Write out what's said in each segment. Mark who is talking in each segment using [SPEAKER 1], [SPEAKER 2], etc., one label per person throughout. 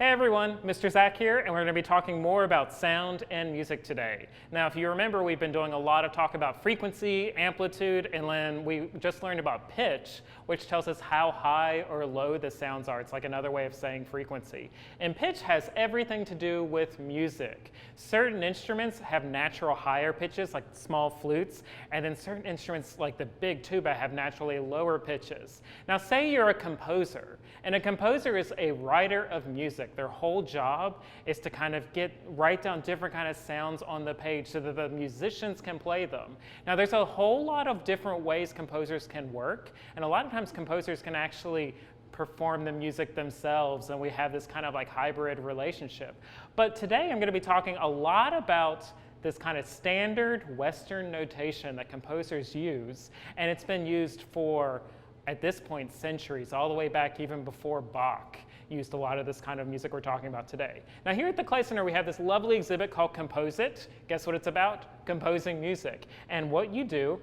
[SPEAKER 1] Hey everyone, Mr. Zack here, and we're going to be talking more about sound and music today. Now, if you remember, we've been doing a lot of talk about frequency, amplitude, and then we just learned about pitch, which tells us how high or low the sounds are. It's like another way of saying frequency. And pitch has everything to do with music. Certain instruments have natural higher pitches, like small flutes, and then certain instruments, like the big tuba, have naturally lower pitches. Now, say you're a composer, and a composer is a writer of music. Their whole job is to kind of write down different kind of sounds on the page so that the musicians can play them. Now there's a whole lot of different ways composers can work, and a lot of times composers can actually perform the music themselves, and we have this kind of like hybrid relationship. But today I'm going to be talking a lot about this kind of standard Western notation that composers use, and it's been used for, at this point, centuries, all the way back even before Bach used a lot of this kind of music we're talking about today. Now here at the Clay Center we have this lovely exhibit called Compose It. Guess what it's about? Composing music. And what you do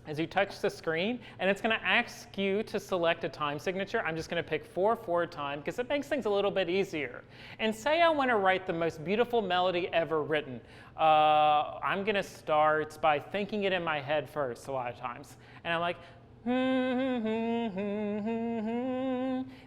[SPEAKER 1] is you touch the screen and it's going to ask you to select a time signature. I'm just going to pick 4/4 time because it makes things a little bit easier. And say I want to write the most beautiful melody ever written. I'm going to start by thinking it in my head first a lot of times. And I'm like,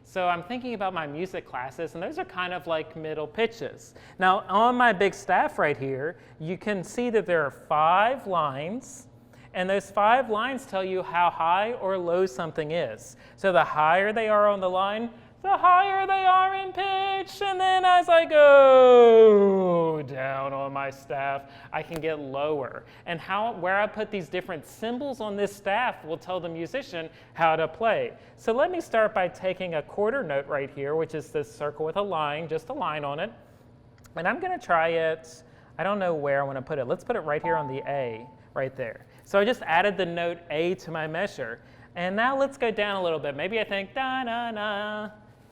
[SPEAKER 1] so I'm thinking about my music classes, and those are kind of like middle pitches. Now on my big staff right here, you can see that there are 5 lines, and those 5 lines tell you how high or low something is. So the higher they are on the line, the higher they are in pitch, and then as I go down on my staff, I can get lower. And where I put these different symbols on this staff will tell the musician how to play. So let me start by taking a quarter note right here, which is this circle with a line, just a line on it. And I'm going to try it, I don't know where I want to put it. Let's put it right here on the A, right there. So I just added the note A to my measure. And now let's go down a little bit. Maybe I think da-na-na.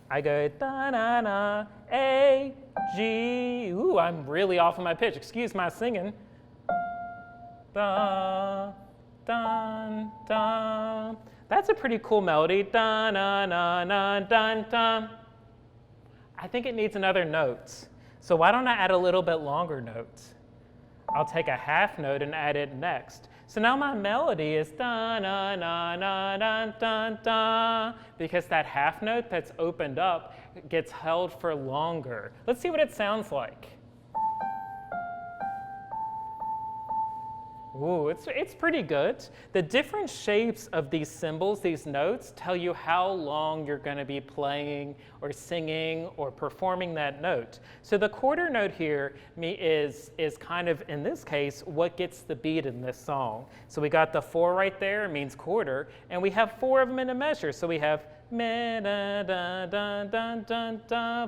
[SPEAKER 1] I go da-na-na, A, G. Ooh, I'm really off of my pitch. Excuse my singing. Da, dun, dun. That's a pretty cool melody. Da-na-na-na, dun, dun. I think it needs another note. So why don't I add a little bit longer note? I'll take a half note and add it next. So now my melody is da-na-na-na-dun-dun-dun, because that half note that's opened up gets held for longer. Let's see what it sounds like. Ooh, it's pretty good. The different shapes of these symbols, these notes, tell you how long you're going to be playing or singing or performing that note. So the quarter note here is kind of, in this case, what gets the beat in this song. So we got the 4 right there, it means quarter, and we have 4 of them in a measure. So we have me, da, da, da, da, da, da.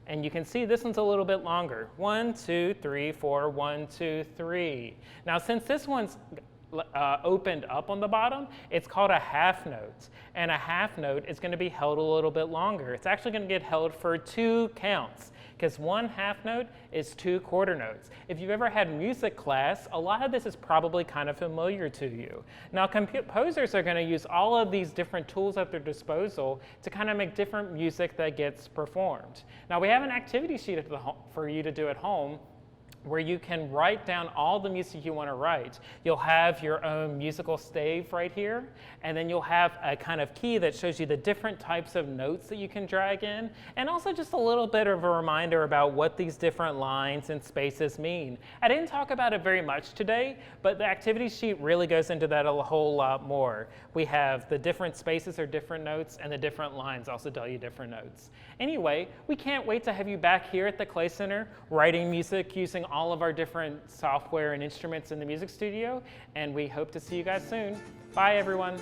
[SPEAKER 1] And you can see this one's a little bit longer. 1, 2, 3, 4, 1, 2, 3. Now since this one's opened up on the bottom, it's called a half note. And a half note is going to be held a little bit longer. It's actually going to get held for 2 counts, because 1 half note is 2 quarter notes. If you've ever had music class, a lot of this is probably kind of familiar to you. Now composers are going to use all of these different tools at their disposal to kind of make different music that gets performed. Now we have an activity sheet for you to do at home, where you can write down all the music you want to write. You'll have your own musical stave right here, and then you'll have a kind of key that shows you the different types of notes that you can drag in, and also just a little bit of a reminder about what these different lines and spaces mean. I didn't talk about it very much today, but the activity sheet really goes into that a whole lot more. We have the different spaces or different notes, and the different lines also tell you different notes. Anyway, we can't wait to have you back here at the Clay Center writing music using all of our different software and instruments in the music studio, and we hope to see you guys soon. Bye, everyone.